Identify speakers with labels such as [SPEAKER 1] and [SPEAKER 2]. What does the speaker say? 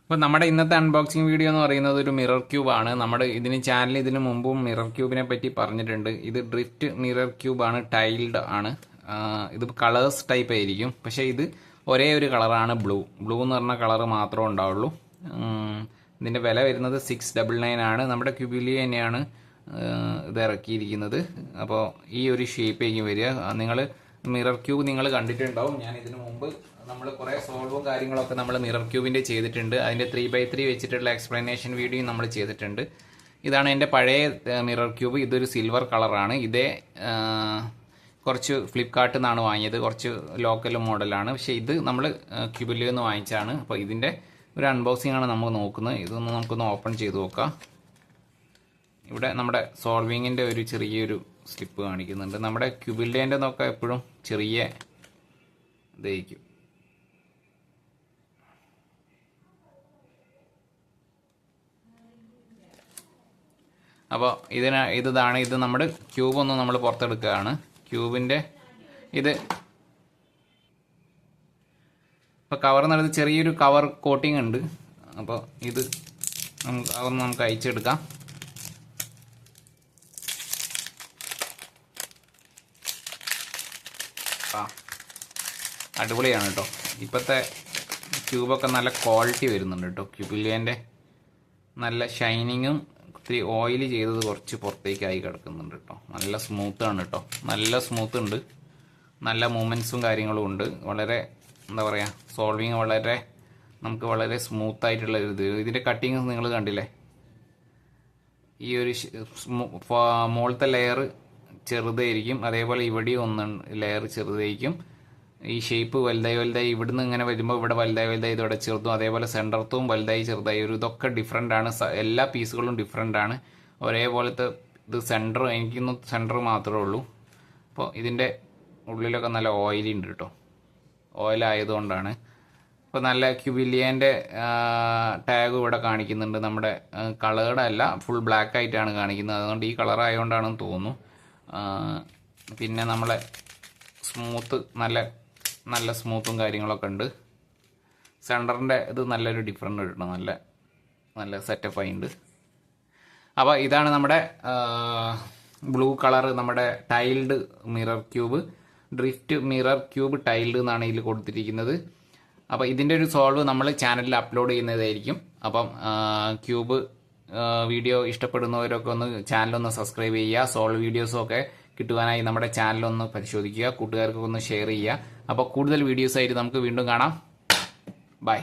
[SPEAKER 1] അപ്പോൾ നമ്മുടെ ഇന്നത്തെ അൺബോക്സിംഗ് വീഡിയോ എന്ന് പറയുന്നത് ഒരു മിറർ ക്യൂബ് ആണ്. നമ്മുടെ ചാനൽ ഇതിനു മുമ്പും മിറർ ക്യൂബിനെ പറ്റി പറഞ്ഞിട്ടുണ്ട്. ഇത് ഡ്രിഫ്റ്റ് മിറർ ക്യൂബ് ആണ്, ടൈൽഡ് ആണ്. ഇത് കളേഴ്സ് ടൈപ്പ് ആയിരിക്കും, പക്ഷേ ഇത് ഒരേ ഒരു കളറാണ്, ബ്ലൂ എന്ന് പറഞ്ഞ കളർ മാത്രമേ ഉണ്ടാവുള്ളൂ. ഇതിൻ്റെ വില വരുന്നത് 699 ആണ്. നമ്മുടെ ക്യൂബിലി തന്നെയാണ് ഇത് ഇറക്കിയിരിക്കുന്നത്. അപ്പോൾ ഈ ഒരു ഷേപ്പായിരിക്കും വരിക. നിങ്ങൾ മിറർ ക്യൂബ് നിങ്ങൾ കണ്ടിട്ടുണ്ടാവും. ഞാൻ ഇതിനു മുമ്പ് നമ്മൾ കുറേ സോൾവും കാര്യങ്ങളൊക്കെ നമ്മൾ മിറർ ക്യൂബിൻ്റെ ചെയ്തിട്ടുണ്ട്. അതിൻ്റെ 3x3 വെച്ചിട്ടുള്ള എക്സ്പ്ലനേഷൻ വീഡിയോ നമ്മൾ ചെയ്തിട്ടുണ്ട്. ഇതാണ് എൻ്റെ പഴയ മിറർ ക്യൂബ്. ഇതൊരു സിൽവർ കളറാണ്. ഇതേ കുറച്ച് ഫ്ലിപ്കാർട്ടിൽ നിന്നാണ് വാങ്ങിയത്, കുറച്ച് ലോക്കൽ മോഡലാണ്. പക്ഷേ ഇത് നമ്മൾ ക്യൂബിലിൽ നിന്ന് വാങ്ങിച്ചാണ്. അപ്പോൾ ഇതിൻ്റെ ഒരു അൺബോക്സിംഗ് ആണ് നമ്മൾ നോക്കുന്നത്. ഇതൊന്ന് നമുക്കൊന്ന് ഓപ്പൺ ചെയ്ത് നോക്കാം. ഇവിടെ നമ്മുടെ സോൾവിങ്ങിൻ്റെ ഒരു ചെറിയൊരു സ്ലിപ്പ് കാണിക്കുന്നുണ്ട്. നമ്മുടെ ക്യൂബിലിൻ്റെ നോക്കാം എപ്പോഴും ചെറിയ ഇതായിരിക്കും. അപ്പോൾ ഇതാണ് ഇത്. നമ്മുടെ ക്യൂബൊന്ന് നമ്മൾ പുറത്തെടുക്കുകയാണ്. ക്യൂബിൻ്റെ ഇത് ഇപ്പോൾ കവർ നടത്തി ചെറിയൊരു കവർ കോട്ടിംഗ് ഉണ്ട്. അപ്പോൾ ഇത് അതൊന്ന് നമുക്ക് അയച്ചെടുക്കാം. അടിപൊളിയാണ് കേട്ടോ. ഇപ്പോഴത്തെ ക്യൂബൊക്കെ നല്ല ക്വാളിറ്റി വരുന്നുണ്ട് കേട്ടോ. ക്യൂബിലിയൻ്റെ നല്ല ഷൈനിങ്ങും ഇത്തിരി ഓയിൽ ചെയ്തത് കുറച്ച് പുറത്തേക്കായി കിടക്കുന്നുണ്ട് കേട്ടോ. നല്ല സ്മൂത്താണ് കേട്ടോ. നല്ല സ്മൂത്ത് ഉണ്ട്, നല്ല മൂവ്മെൻറ്റ്സും കാര്യങ്ങളും ഉണ്ട്. വളരെ എന്താ പറയുക, സോൾവിങ് വളരെ നമുക്ക് വളരെ സ്മൂത്തായിട്ടുള്ള ഇത്. ഇതിൻ്റെ കട്ടിങ് നിങ്ങൾ കണ്ടില്ലേ. ഈ ഒരു മുകളിലത്തെ ലെയർ ചെറുതായിരിക്കും, അതേപോലെ ഇവിടെയും ഒന്ന് ലെയർ ചെറുതായിരിക്കും. ഈ ഷേപ്പ് വലുതായി ഇവിടുന്ന് ഇങ്ങനെ വരുമ്പോൾ ഇവിടെ വലുതായി ഇതോടെ ചെറുതും, അതേപോലെ സെൻറ്റർത്തും വലുതായി ചെറുതായി ഇതൊക്കെ ഡിഫറെൻ്റ് ആണ്. എല്ലാ പീസുകളും ഡിഫറെൻ്റ് ആണ്. ഒരേപോലത്തെ ഇത് സെൻറ്റർ, എനിക്കൊന്നും സെൻറ്റർ മാത്രമേ ഉള്ളൂ. അപ്പോൾ ഇതിൻ്റെ ഉള്ളിലൊക്കെ നല്ല ഓയിലി ഉണ്ട് കേട്ടോ. ഓയിലായതുകൊണ്ടാണ്. ഇപ്പോൾ നല്ല ക്യൂബിലിയൻ്റെ ടാഗ് ഇവിടെ കാണിക്കുന്നുണ്ട്. നമ്മുടെ കളേർഡ് അല്ല, ഫുൾ ബ്ലാക്ക് ആയിട്ടാണ് കാണിക്കുന്നത്. അതുകൊണ്ട് ഈ കളർ ആയതുകൊണ്ടാണെന്ന് തോന്നുന്നു. പിന്നെ നമ്മളെ സ്മൂത്ത് നല്ല സ്മൂത്തും കാര്യങ്ങളൊക്കെ ഉണ്ട്. സെൻറ്ററിൻ്റെ ഇത് നല്ലൊരു ഡിഫറൻറ്റ് കിട്ടണം, നല്ല സെറ്റപ്പായി ഉണ്ട്. അപ്പോൾ ഇതാണ് നമ്മുടെ ബ്ലൂ കളർ, നമ്മുടെ tailed mirror cube, drift mirror cube tailed എന്നാണ് ഇതിൽ കൊടുത്തിരിക്കുന്നത്. അപ്പോൾ ഇതിൻ്റെ ഒരു സോൾവ് നമ്മൾ ചാനലിൽ അപ്ലോഡ് ചെയ്യുന്നതായിരിക്കും. അപ്പം ക്യൂബ് വീഡിയോ ഇഷ്ടപ്പെടുന്നവരൊക്കെ ഒന്ന് ചാനലൊന്ന് സബ്സ്ക്രൈബ് ചെയ്യുക. സോൾവ് വീഡിയോസൊക്കെ കിട്ടുവാനായി നമ്മുടെ ചാനലൊന്ന് പരിശോധിക്കുക. കൂട്ടുകാർക്കൊക്കെ ഒന്ന് ഷെയർ ചെയ്യുക. അപ്പോൾ കൂടുതൽ വീഡിയോസായിട്ട് നമുക്ക് വീണ്ടും കാണാം. ബൈ.